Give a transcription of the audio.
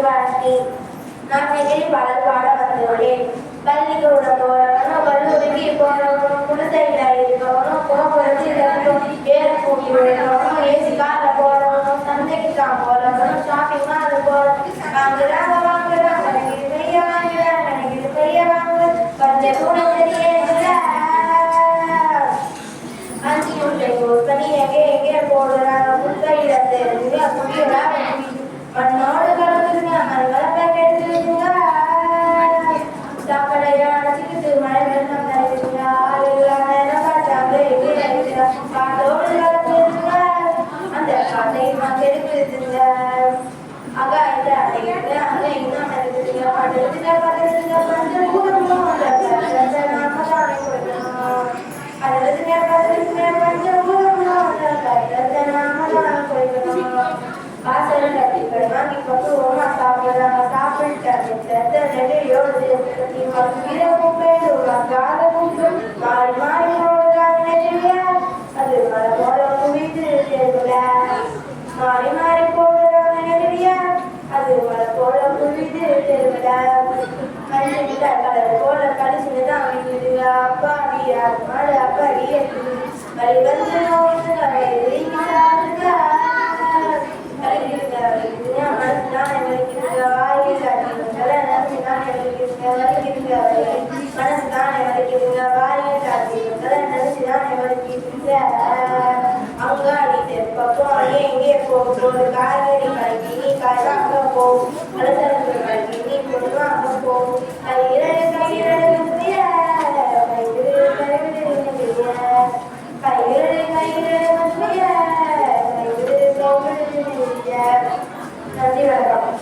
சிவாஷ்டி. நான் நெகிழி பாடல் பாட வந்துள்ளேன். பள்ளிக்கூடம் போறவனும் கல்லூரிக்கு போறவனும் குடிசையில இருக்கவனும் கோபுரத்தில் ஏறக்கூடி விடுறவனும் ஏசி காரில் போறவனும் சந்தைக்கு தான் போறவனும் ஷாப்பிங் மால் போறவனும் வாங்குறாங்க வாங்குறாங்க எனக்கு பெரிய வாங்குறாங்க எனக்கு பெரிய வாங்க கொஞ்சம் கூட தெரியல. அஞ்சு முட்டை யூஸ் பண்ணி எங்கே போடுறாங்க முட்டையில தெரிஞ்சுங்க புரியல மண்ணோடு கலந்துருங்க மறுபடியும் பேக்கெட் இருக்குங்க. சாக்கடையா அடைச்சிக்கிட்டு மழை வெள்ளம் தருவீங்க எல்லா நேரம் பார்த்தாங்க எங்கே காட்டோடு கலந்துருங்க அந்த காட்டை கெடுக்குதுங்க. அக்கா இந்த அடைக்கிட்டு அங்க இன்னும் நடக்குதுங்க படுத்துங்க படுத்துங்க கொஞ்சம் கூடணும் நாம தானே போய்க்கணும் படுத்துங்க படுத்துங்க கொஞ்சம் கூடணும் நாம தானே போய்க்கணும். வாசல் கட்டிகள் வாங்கி கொண்டு ஓமா சாப்பிடுறாங்க சாப்பிட்டு நெடியோடு இரவும் பேரும் காலமும் மாறி மாறி போடுறாங்க நெடியா அது மழை போல குவித்து தெருல மாறி மாறி போடுறாங்க நெடியா அது மழை போல குவித்து தெருல கழிச்சு கடல் போல கழிச்சுதான் அமைக்குது அப்பாடியா மழை அப்படி இருக்குது வழி வந்து நோய்ந்து சாருங்க அங்காடி தெப்பம் எங்கே போகும் காய்கறி கடைக்கு நீ காய்வாங்க போகும் பலசரக்கு கடைக்கு நீ பொருளாக போகும் கையிரடு கையிரடு நன்றி வணக்கம்.